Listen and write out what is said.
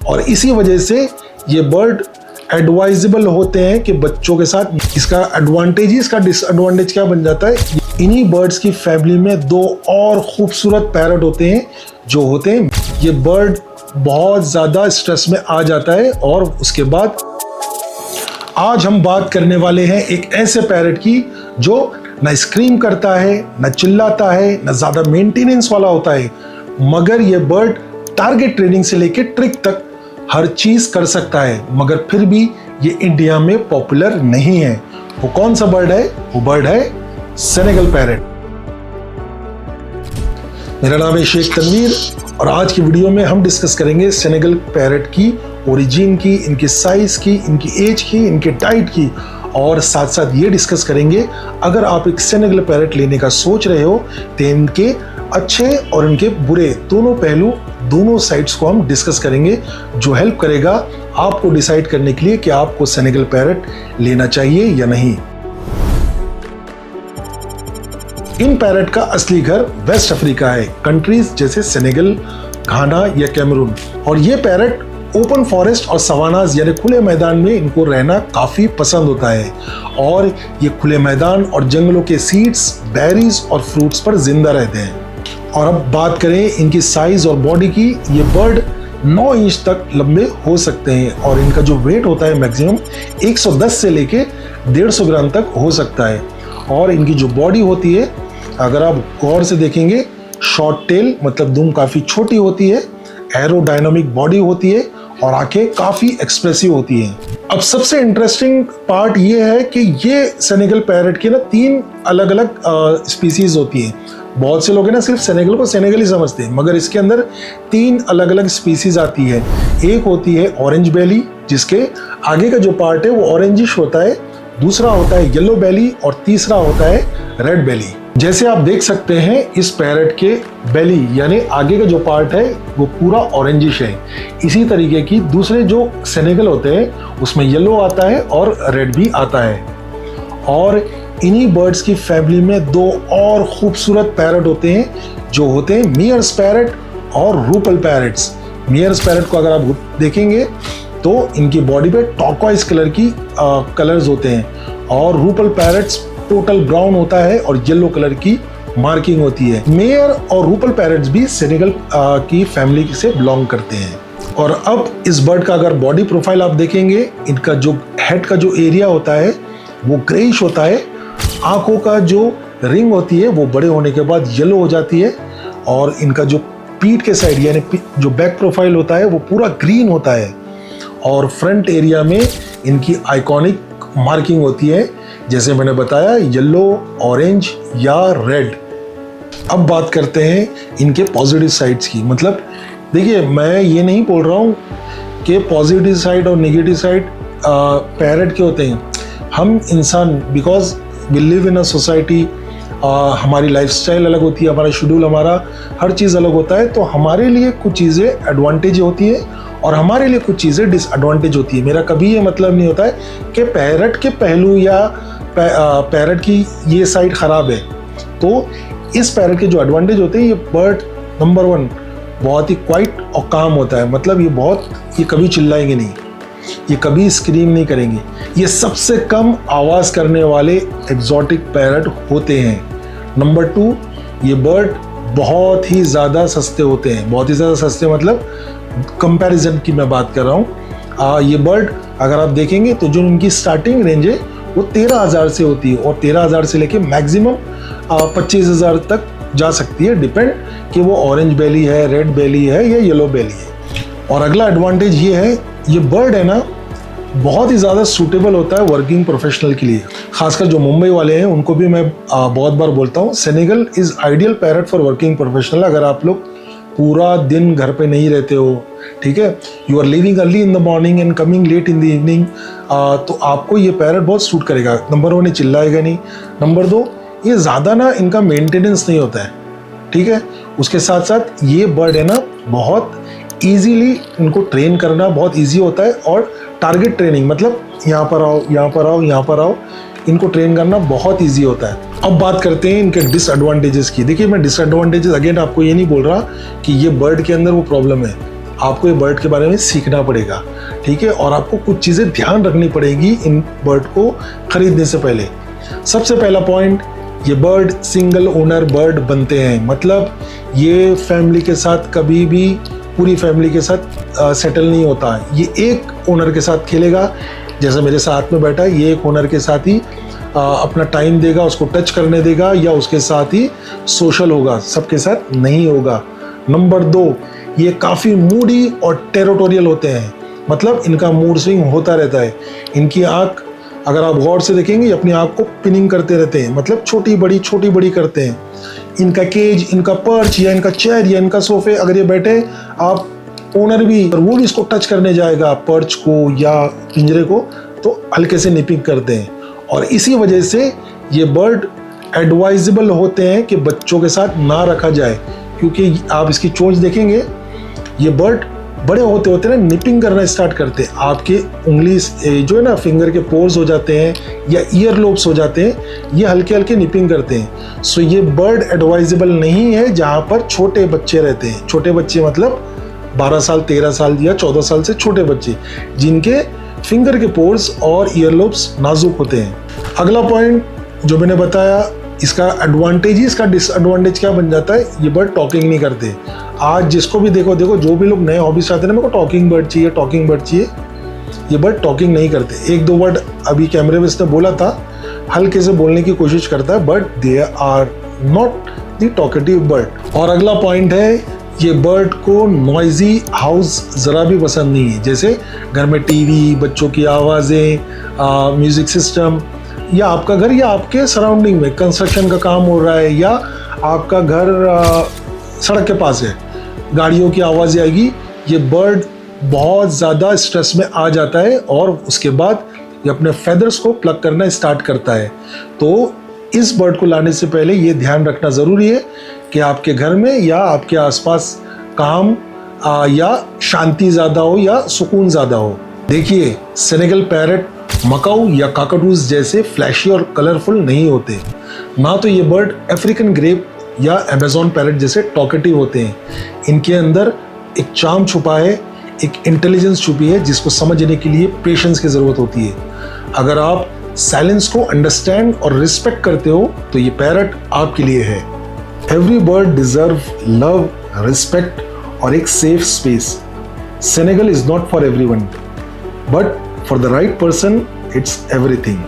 और इसी वजह से ये बर्ड एडवाइजेबल होते हैं कि बच्चों के साथ। इसका एडवांटेज ही इसका डिसएडवांटेज क्या बन जाता है, इन्हीं बर्ड्स की फैमिली में दो और खूबसूरत पैरट होते हैं जो होते हैं, ये बर्ड बहुत ज़्यादा स्ट्रेस में आ जाता है। और उसके बाद आज हम बात करने वाले हैं एक ऐसे पैरट की जो न स्क्रीम करता है, न चिल्लाता है, न ज़्यादा मेंटेनेंस वाला होता है, मगर ये बर्ड टारगेट ट्रेनिंग से लेकर ट्रिक तक हर चीज कर सकता है, मगर फिर भी ये इंडिया में पॉपुलर नहीं है। वो कौन सा बर्ड है? वो बर्ड है सेनेगल पैरट। मेरा नाम है शेख तनवीर और आज की वीडियो में हम डिस्कस करेंगे सेनेगल पैरट की ओरिजिन की, इनकी साइज की, इनकी एज की, इनके डाइट की, और साथ साथ ये डिस्कस करेंगे अगर आप एक सेनेगल पैरट लेने का सोच रहे हो तो इनके अच्छे और इनके बुरे दोनों पहलू, दोनों साइड्स को हम डिस्कस करेंगे, जो हेल्प करेगा आपको डिसाइड करने के लिए कि आपको सेनेगल पैरट लेना चाहिए या नहीं। इन पैरट का असली घर वेस्ट अफ्रीका है, कंट्रीज जैसे सेनेगल, घाना या कैमरून। और ये पैरट ओपन फॉरेस्ट और सवानाज यानी खुले मैदान में इनको रहना काफी पसंद होता है, और ये खुले मैदान और जंगलों के सीड्स, बेरीज और फ्रूट्स पर जिंदा रहते हैं। और अब बात करें इनकी साइज और बॉडी की, ये बर्ड 9 इंच तक लंबे हो सकते हैं और इनका जो वेट होता है मैक्सिमम 110 से लेके 150 ग्राम तक हो सकता है। और इनकी जो बॉडी होती है, अगर आप गौर से देखेंगे, शॉर्ट टेल मतलब दुम काफी छोटी होती है, एरोडायनामिक बॉडी होती है और आंखें काफी एक्सप्रेसिव होती हैं। अब सबसे इंटरेस्टिंग पार्ट ये है कि ये सेनेगल पैरट के ना 3 अलग अलग स्पीसीज होती हैं। बहुत से लोग हैं ना सिर्फ सेनेगल को सेनेगल ही समझते हैं, मगर इसके अंदर 3 अलग अलग स्पीसीज आती है। एक होती है ऑरेंज बेली, जिसके आगे का जो पार्ट है वो ऑरेंजिश होता है, दूसरा होता है येलो बेली और तीसरा होता है रेड बेली। जैसे आप देख सकते हैं इस पैरट के बेली यानी आगे का जो पार्ट है वो पूरा ऑरेंजिश है। इसी तरीके की दूसरे जो सेनेगल होते हैं उसमें येलो आता है और रेड भी आता है। और इन्हीं बर्ड्स की फैमिली में 2 और खूबसूरत पैरट होते हैं जो होते हैं मियर्स पैरट और रूपल पैरट्स। मियर्स पैरट को अगर आप देखेंगे तो इनकी बॉडी पे टॉर्क्वाइज कलर की कलर्स होते हैं, और रूपल पैरट्स टोटल ब्राउन होता है और येलो कलर की मार्किंग होती है। मेयर और रूपल पैरट्स भी सेनेगल की फैमिली से बिलोंग करते हैं। और अब इस बर्ड का अगर बॉडी प्रोफाइल आप देखेंगे, इनका जो हेड का जो एरिया होता है वो ग्रेइश होता है, आंखों का जो रिंग होती है वो बड़े होने के बाद येलो हो जाती है, और इनका जो पीठ के साइड यानी जो बैक प्रोफाइल होता है वो पूरा ग्रीन होता है, और फ्रंट एरिया में इनकी आइकॉनिक मार्किंग होती है, जैसे मैंने बताया येलो, ऑरेंज या रेड। अब बात करते हैं इनके पॉजिटिव साइड्स की। मतलब देखिए, मैं ये नहीं बोल रहा हूँ कि पॉजिटिव साइड और नेगेटिव साइड पैरट के होते हैं। हम इंसान, because we live in a society, हमारी लाइफस्टाइल अलग होती है, हमारा शेड्यूल, हमारा हर चीज़ अलग होता है, तो हमारे लिए कुछ चीज़ें एडवांटेज होती है और हमारे लिए कुछ चीज़ें डिसएडवांटेज होती है। मेरा कभी ये मतलब नहीं होता है कि पैरट के पहलू या पैरट की ये साइड ख़राब है। तो इस पैरट के जो एडवांटेज होते हैं, ये बर्ड नंबर 1 बहुत ही क्वाइट और काम होता है। मतलब ये कभी चिल्लाएंगे नहीं, ये कभी स्क्रीम नहीं करेंगे, ये सबसे कम आवाज़ करने वाले एग्जॉटिक पैरट होते हैं। नंबर 2, ये बर्ड बहुत ही ज़्यादा सस्ते होते हैं। बहुत ही ज़्यादा सस्ते मतलब कंपैरिजन की मैं बात कर रहा हूँ। ये बर्ड अगर आप देखेंगे तो जो इनकी स्टार्टिंग रेंज है वो 13,000 से होती है, और 13,000 से लेके मैक्सिमम 25,000 तक जा सकती है, डिपेंड कि वो ऑरेंज बेली है, रेड बेली है या येलो बेली है। और अगला एडवांटेज ये है, ये बर्ड है ना बहुत ही ज़्यादा सूटेबल होता है वर्किंग प्रोफेशनल के लिए। खासकर जो मुंबई वाले हैं उनको भी मैं बहुत बार बोलता हूँ, Senegal is ideal parrot for working professional. अगर आप लोग पूरा दिन घर पे नहीं रहते हो, ठीक है, you are living early in the morning and coming late in the evening, तो आपको ये पैरट बहुत सूट करेगा। नंबर 1, ये चिल्लाएगा नहीं। नंबर 2, ये ज़्यादा ना इनका मेंटेनेंस नहीं होता है, ठीक है। उसके साथ साथ ये बर्ड है ना बहुत ईजीली इनको ट्रेन करना बहुत ईजी होता है, और टारगेट ट्रेनिंग मतलब यहाँ पर आओ, यहाँ पर आओ, यहाँ पर आओ, इनको ट्रेन करना बहुत ईजी होता है। अब बात करते हैं इनके डिसएडवांटेजेस की। देखिए, मैं डिसएडवांटेजेस अगेन आपको ये नहीं बोल रहा कि ये बर्ड के अंदर वो प्रॉब्लम है। आपको ये बर्ड के बारे में सीखना पड़ेगा, ठीक है। और आपको कुछ चीज़ें ध्यान रखनी पड़ेगी इन बर्ड को खरीदने से पहले। सबसे पहला पॉइंट, ये बर्ड सिंगल ओनर बर्ड बनते हैं, मतलब ये फैमिली के साथ कभी भी पूरी फैमिली के साथ सेटल नहीं होता। ये एक ओनर के साथ खेलेगा, जैसे मेरे साथ में बैठा है, ये एक ओनर के साथ ही अपना टाइम देगा, उसको टच करने देगा, या उसके साथ ही सोशल होगा, सबके साथ नहीं होगा। नंबर 2, ये काफ़ी मूडी और टेरिटोरियल होते हैं, मतलब इनका मूड स्विंग होता रहता है। इनकी आँख अगर आप गौर से देखेंगे, अपनी आँख को पिनिंग करते रहते हैं, मतलब छोटी बड़ी करते हैं। इनका केज, इनका पर्च या इनका चेयर या इनका सोफे, अगर ये बैठे, आप ओनर भी वो भी इसको टच करने जाएगा, पर्च को या पिंजरे को, तो हल्के से निपिंग करते हैं। और इसी वजह से ये बर्ड एडवाइजेबल होते हैं कि बच्चों के साथ ना रखा जाए, क्योंकि आप इसकी चोंच देखेंगे, ये बर्ड बड़े होते होते ना निपिंग करना स्टार्ट करते हैं। आपके उंगली जो है ना, फिंगर के पोर्स हो जाते हैं या ईयर लोब्स हो जाते हैं, ये हल्के हल्के निपिंग करते हैं। सो ये बर्ड एडवाइजेबल नहीं है जहाँ पर छोटे बच्चे रहते हैं। छोटे बच्चे मतलब 12 साल, 13 साल या 14 साल से छोटे बच्चे, जिनके फिंगर के पोर्स और ईयर लोब्स नाजुक होते हैं। अगला पॉइंट जो मैंने बताया, इसका एडवांटेज ही इसका डिसएडवांटेज क्या बन जाता है, ये बर्ड टॉकिंग नहीं करते। आज जिसको भी देखो जो भी लोग नए हॉबीज चाहते हैं ना, मेरे को टॉकिंग बर्ड चाहिए, ये बर्ड टॉकिंग नहीं करते। एक दो वर्ड अभी कैमरे में इसने बोला था, हल्के से बोलने की कोशिश करता है, but they are not the talkative bird. और अगला पॉइंट है, ये बर्ड को नॉइजी हाउस ज़रा भी पसंद नहीं है। जैसे घर में टीवी, बच्चों की आवाज़ें, म्यूज़िक सिस्टम, या आपका घर या आपके सराउंडिंग में कंस्ट्रक्शन का काम हो रहा है, या आपका घर सड़क के पास है, गाड़ियों की आवाज़ आएगी, ये बर्ड बहुत ज़्यादा स्ट्रेस में आ जाता है और उसके बाद ये अपने फेदर्स को प्लग करना स्टार्ट करता है। तो इस बर्ड को लाने से पहले ये ध्यान रखना ज़रूरी है कि आपके घर में या आपके आसपास काम या शांति ज़्यादा हो या सुकून ज़्यादा हो। देखिए, सेनेगल पैरट, मकाऊ या काकाटूज जैसे फ्लैशी और कलरफुल नहीं होते, ना तो ये बर्ड अफ्रीकन ग्रेप या अमेज़न पैरट जैसे टॉकेटिव होते हैं। इनके अंदर एक चार्म छुपा है, एक इंटेलिजेंस छुपी है, जिसको समझने के लिए पेशेंस की ज़रूरत होती है। अगर आप साइलेंस को अंडरस्टैंड और रिस्पेक्ट करते हो तो ये पैरट आपके लिए है। Every bird deserve love, respect और एक safe space. Senegal is not for everyone, but for the right person it's everything.